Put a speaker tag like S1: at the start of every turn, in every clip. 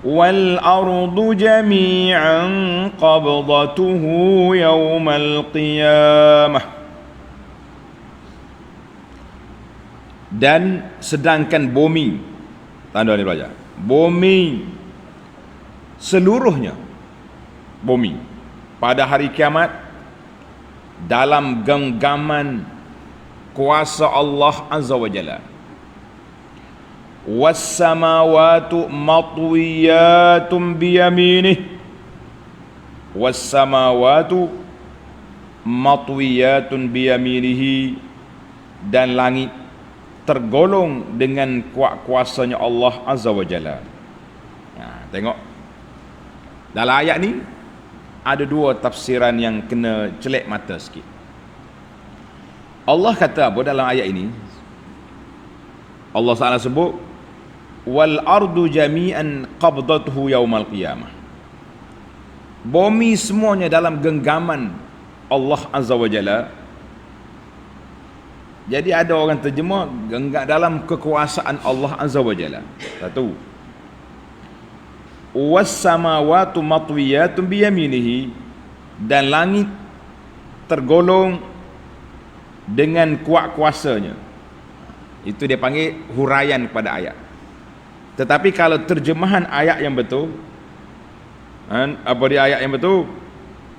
S1: wal ardu jami'an qabdatuhu yawmal qiyamah. Dan sedangkan bumi, tanda ni belajar, bumi seluruhnya, bumi pada hari kiamat dalam genggaman kuasa Allah Azza wa Jalla. Was-samawatu matwiyatun biyaminih, was-samawatu matwiyatun biyaminihi, dan langit tergolong dengan kuasanya Allah Azza wa Jalla. Tengok dalam ayat ni ada dua tafsiran yang kena celek mata sikit. Allah kata apa dalam ayat ini? Allah Taala sebut wal ardu jami'an qabdatuhu yaumal qiyamah. Bumi semuanya dalam genggaman Allah Azza wa Jalla. Jadi ada orang terjemah genggam dalam kekuasaan Allah Azza wa Jalla. Satu, was samawati matwiyatun biyaminihi, dan langit tergolong dengan kuat kuasanya. Itu dia panggil huraian kepada ayat. Tetapi kalau terjemahan ayat yang betul, apa dia ayat yang betul?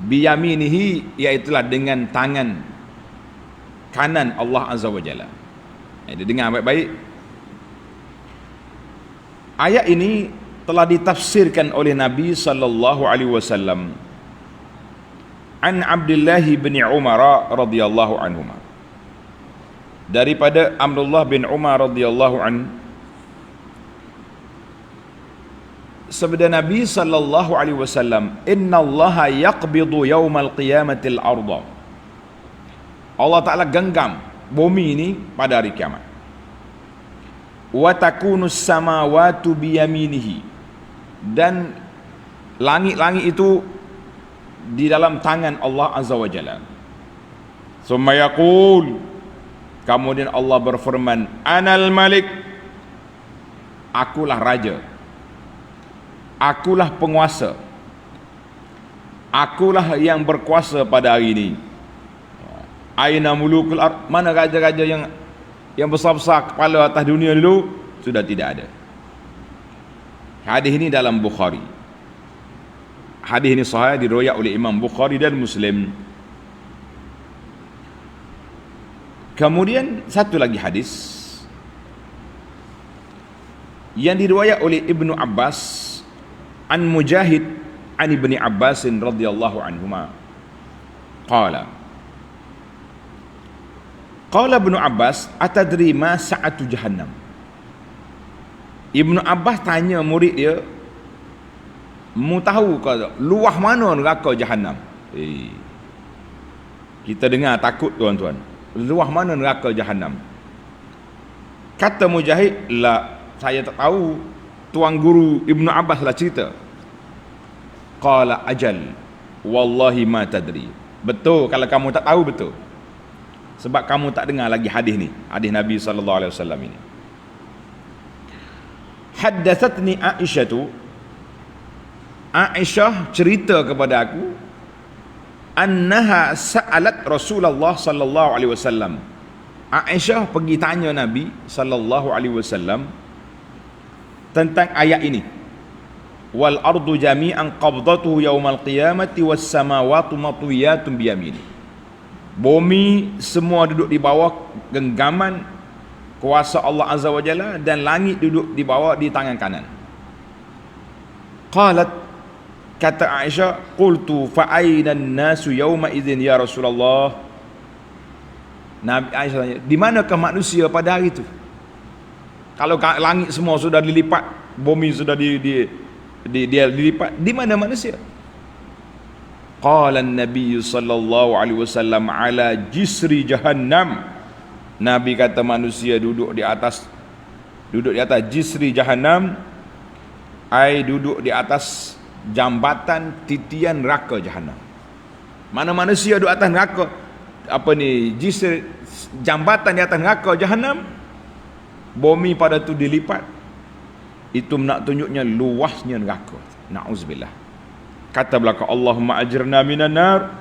S1: Biyaminihi, iaitulah dengan tangan kanan Allah Azza wa Jalla. Dia dengar baik-baik. Ayat ini telah ditafsirkan oleh Nabi sallallahu alaihi wasallam an Abdullah bin Umar radhiyallahu anhuma, daripada Abdullah bin Umar radhiyallahu an, sabda Nabi sallallahu alaihi wasallam, innallaha yaqbidu yaumal qiyamatil arda. Allah Ta'ala genggam bumi ini pada hari kiamat. Wa takunus samawatu biyaminihi, dan langit-langit itu di dalam tangan Allah Azza wa Jalla. Summa yaqul, kemudian Allah berfirman, anal malik, akulah raja, akulah penguasa, akulah yang berkuasa pada hari ini. Aina mulukul ard, mana raja-raja yang besar-besar kepala atas dunia dulu? Sudah tidak ada. Hadis ini dalam Bukhari. Hadis ini sahih, diriwayatkan oleh Imam Bukhari dan Muslim. Kemudian satu lagi hadis yang diriwayatkan oleh Ibnu Abbas an Mujahid an Ibni Abbas radhiyallahu anhuma qala Ibnu Abbas, atadri ma sa'atu jahannam. Ibnu Abbas tanya murid dia, mu tahu ke luah mana neraka jahannam? Kita dengar takut tuan-tuan. Luah mana neraka jahannam? Kata Mujahid, la, saya tak tahu. Tuan guru Ibnu Abbas lah cerita. Qala ajal, wallahi ma tadri. Betul, kalau kamu tak tahu, betul. Sebab kamu tak dengar lagi hadis ni, hadis Nabi sallallahu alaihi wasallam ini. Haddatsatni Aisyah cerita kepada aku, annaha sa'alat Rasulullah sallallahu alaihi wasallam. Aisyah pergi tanya Nabi sallallahu alaihi wasallam tentang ayat ini. Wal ardu jami'an qabdatuhu yaumal qiyamati was samawati matwiyatun biyamini. Bumi semua duduk di bawah genggaman kuasa Allah Azza wa Jalla, dan langit duduk di bawah di tangan kanan. Qalat, kata Aisyah, qultu fa aina an-nasu yawma idzin ya Rasulullah. Nabi Aisyah tanya, di manakah manusia pada hari itu? Kalau langit semua sudah dilipat, bumi sudah dilipat, di mana manusia? Qala an-nabiy sallallahu alaihi wasallam ala jisri jahannam. Nabi kata manusia duduk di atas jisri jahannam, ai duduk di atas jambatan titian neraka jahannam. Mana manusia duduk atas neraka, apa ni, jisri, jambatan di atas neraka jahannam, bumi pada tu dilipat, Itu nak tunjuknya luasnya neraka. Na'udzubillah. Kata belaka, Allahumma ajirna minan nar.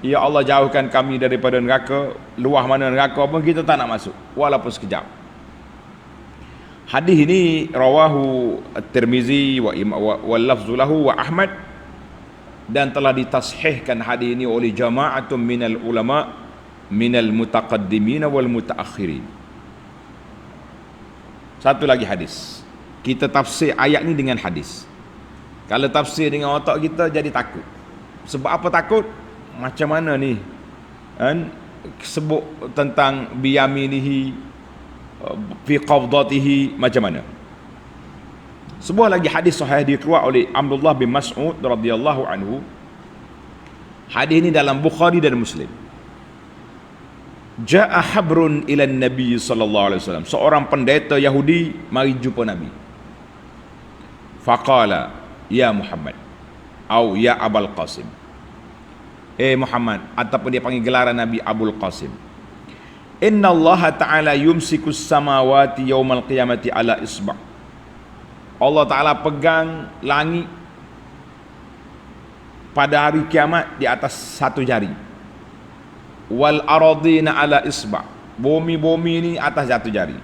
S1: Ya Allah, jauhkan kami daripada neraka. Luah mana neraka pun kita tak nak masuk, walaupun sekejap. Hadis ini rawahu At-Tirmizi wa lafzu lahu wa Ahmad, dan telah ditashihkan hadis ini oleh jama'atun minal ulama minal mutaqaddimin wal mutaakhirin. Satu lagi hadis. Kita tafsir ayat ni dengan hadis. Kalau tafsir dengan otak kita jadi takut. Sebab apa takut? Macam mana ni? Kan sebut tentang biyaminihi fi qabdatihi, macam mana? Sebuah lagi hadis sahih dikeluar oleh Abdullah bin Mas'ud radhiyallahu anhu. Hadis ini dalam Bukhari dan Muslim. Ja'a habrun ila Nabi sallallahu alaihi wasallam. Seorang pendeta Yahudi mari jumpa Nabi. Faqala, ya Muhammad, atau ya Abul Qasim. Muhammad, ataupun dia panggil gelaran Nabi Abul Qasim. Inna Allah Ta'ala yumsikus samawati yawmal qiyamati ala isba'. Allah Ta'ala pegang langit pada hari kiamat di atas satu jari. Wal aradina ala isba'. Bumi-bumi ini atas satu jari.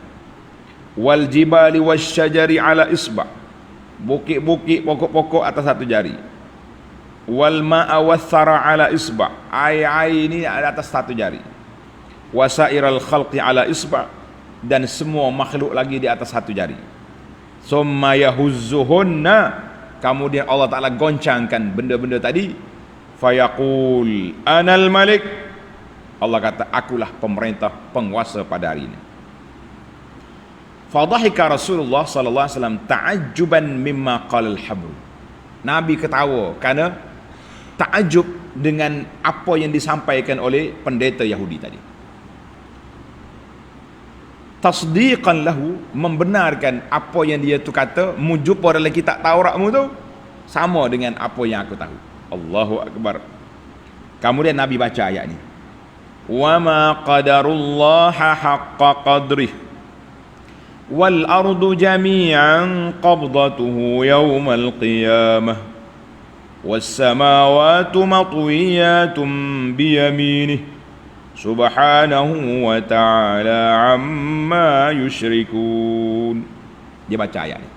S1: Wal jibali wasyajari ala isba'. Bukit-bukit, pokok-pokok atas satu jari. Wal ma'a wathara ala isba'. Air-air ini atas satu jari. Wasairal khalqi ala isba', dan semua makhluk lagi di atas satu jari. Summa yahuzzuhunna, kemudian Allah Ta'ala goncangkan benda-benda tadi. Fayaqul anal malik, Allah kata, akulah pemerintah, penguasa pada hari ini. Fadhahika Rasulullah sallallahu alaihi wasallam ta'ajjuban mimma qala al-habr. Nabi ketawa kerana ta'ajjub dengan apa yang disampaikan oleh pendeta Yahudi tadi. Tasdiqan lahu, membenarkan apa yang dia tu kata, mujub dalam kitab Tauratmu tu sama dengan apa yang aku tahu. Allahu akbar. Kemudian Nabi baca ayat ni. Wa ma qadarullaha haqqa qadrih wal ardu jami'an qabdatuhu yawmal qiyamah was samawati matwiyatun biyaminih subhanahu wa ta'ala amma yusyrikun. Dia baca ayat ni.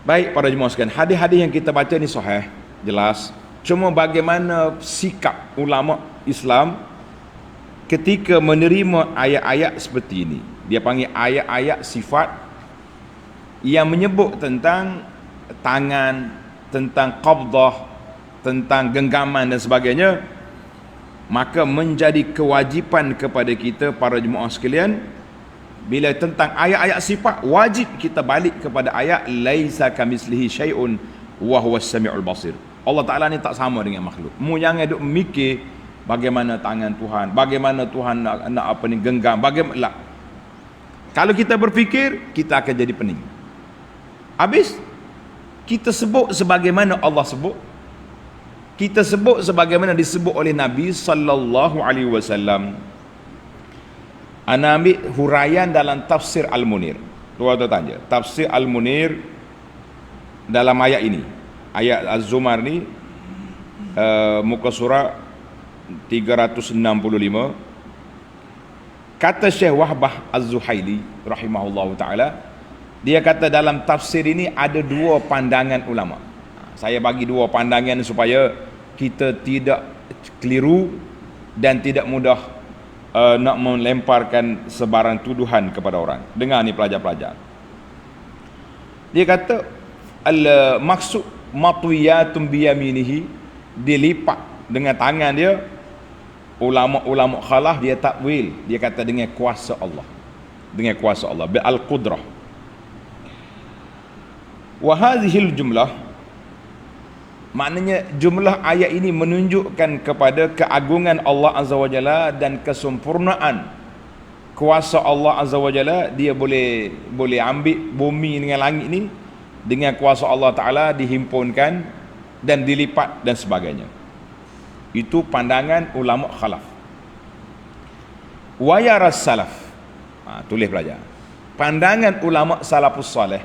S1: Baik para jemaah sekalian, hadis-hadis yang kita baca ni sahih, jelas. Cuma bagaimana sikap ulama Islam ketika menerima ayat-ayat seperti ini. Dia panggil ayat-ayat sifat yang menyebut tentang tangan, tentang qabdah, tentang genggaman dan sebagainya. Maka menjadi kewajipan kepada kita para jemaah sekalian, bila tentang ayat-ayat sifat, wajib kita balik kepada ayat laisa kamitslihi syai'un wa huwas samiul basir. Allah Ta'ala ni tak sama dengan makhluk. Mu jangan duk mikir bagaimana tangan Tuhan, bagaimana Tuhan nak apa ni, genggam, bagaimana. Kalau kita berfikir, kita akan jadi pening. Habis kita sebut sebagaimana Allah sebut, kita sebut sebagaimana disebut oleh Nabi sallallahu alaihi wasallam. Ana ambil huraian dalam tafsir Al-Munir. Tuan-tuan tanya, tafsir Al-Munir dalam ayat ini, ayat Az-Zumar ni, muka surah 365. Kata Syekh Wahbah Az-Zuhaili rahimahullahu taala, dia kata dalam tafsir ini ada dua pandangan ulama. Saya bagi dua pandangan supaya kita tidak keliru dan tidak mudah nak melemparkan sebarang tuduhan kepada orang. Dengar ni pelajar-pelajar. Dia kata maksud matwiyatun biyaminihi, dilipat dengan tangan dia. Ulama-ulama khalaf dia takwil, dia kata dengan kuasa Allah. Dengan kuasa Allah, bi al-qudrah. Wa hadhil jumlah, maknanya jumlah ayat ini menunjukkan kepada keagungan Allah Azza wa Jalla dan kesempurnaan kuasa Allah Azza wa Jalla. Dia boleh ambil bumi dengan langit ni dengan kuasa Allah Ta'ala, dihimpunkan dan dilipat dan sebagainya. Itu pandangan ulama khalaf. Wa yaras salaf, tulis pelajar. pandangan ulama salafus salih.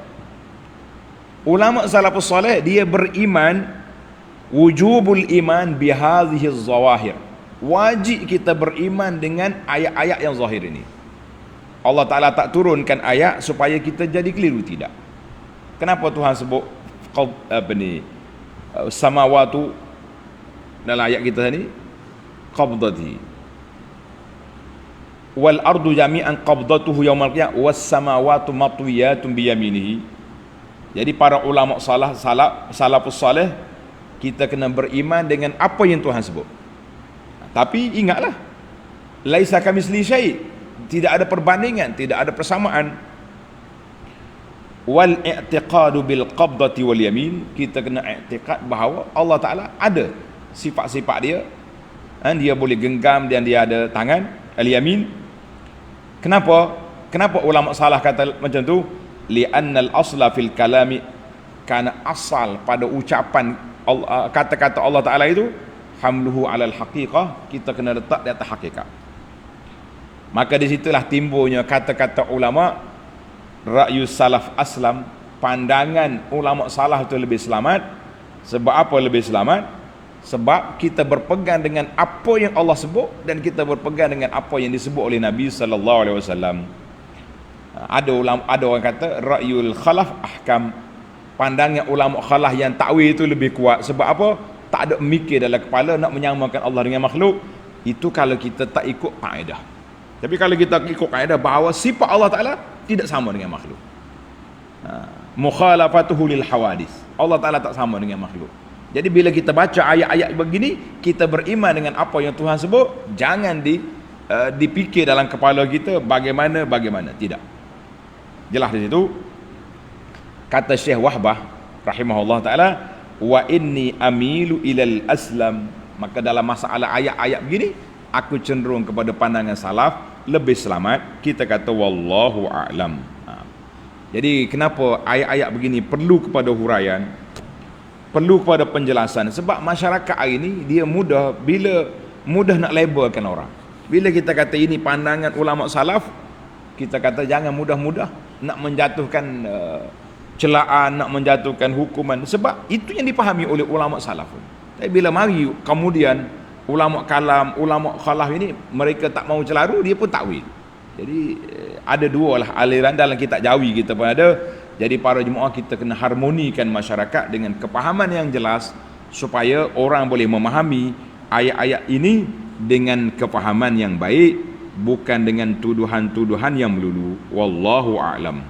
S1: Ulama salafus salih dia beriman wujubul iman bihadhihi zawahir. Wajib kita beriman dengan ayat-ayat yang zahir ini. Allah Ta'ala tak turunkan ayat supaya kita jadi keliru, tidak. Kenapa Tuhan sebut samawatu dalam ayat kita ni qabdati wal ardu jami'an qabdatuhu yaumal qiyamah was samawatu matwiyatun biyaminihi. Jadi para ulama salafus salih kita kena beriman dengan apa yang Tuhan sebut. Tapi ingatlah, laisa kamitsli syai', tidak ada perbandingan, tidak ada persamaan. Wal i'tiqadu bil qabdati wal yamin, kita kena i'tiqad bahawa Allah Taala ada sifat-sifat dia, dia boleh genggam dan dia ada tangan, al yamin. Kenapa ulama salah kata macam tu? Li'annal asla fil kalami, karena asal pada ucapan kata-kata Allah Taala itu hamluhu alal haqiqah, kita kena letak di atas hakikat. Maka di situlah timbulnya kata-kata ulama ra'yus salaf aslam, pandangan ulama salah itu lebih selamat. Sebab apa lebih selamat? Sebab kita berpegang dengan apa yang Allah sebut dan kita berpegang dengan apa yang disebut oleh Nabi sallallahu alaihi wasallam. Ada orang kata ra'yul khalaf ahkam, pandangan ulama khalaf yang takwil itu lebih kuat. Sebab apa? Tak ada mikir dalam kepala nak menyamakan Allah dengan makhluk. Itu kalau kita tak ikut kaedah. Tapi kalau kita ikut kaedah bahawa sifat Allah Ta'ala tidak sama dengan makhluk, mukhalafatuhu lil hawadis, Allah Ta'ala tak sama dengan makhluk. Jadi bila kita baca ayat-ayat begini, kita beriman dengan apa yang Tuhan sebut. Jangan dipikir dalam kepala kita bagaimana, tidak. Jelas di situ. Kata Syekh Wahbah rahimahullah ta'ala, wa inni amilu ilal aslam, maka dalam masalah ayat-ayat begini aku cenderung kepada pandangan salaf lebih selamat. Kita kata wallahu a'lam. Jadi kenapa ayat-ayat begini perlu kepada huraian, perlu kepada penjelasan? Sebab masyarakat hari ini dia mudah nak labelkan orang. Bila kita kata ini pandangan ulama salaf, kita kata jangan mudah-mudah nak menjatuhkan celaan, nak menjatuhkan hukuman. Sebab itu yang dipahami oleh ulama salaf. Tapi bila mari kemudian ulama kalam, ulama khalaf ini mereka tak mau celaru, dia pun takwil. Jadi ada dua lah aliran dalam kitab Jawi kita pun ada. Jadi para jemaah kita kena harmonikan masyarakat dengan kepahaman yang jelas supaya orang boleh memahami ayat-ayat ini dengan kepahaman yang baik, bukan dengan tuduhan-tuduhan yang melulu. Wallahu a'lam.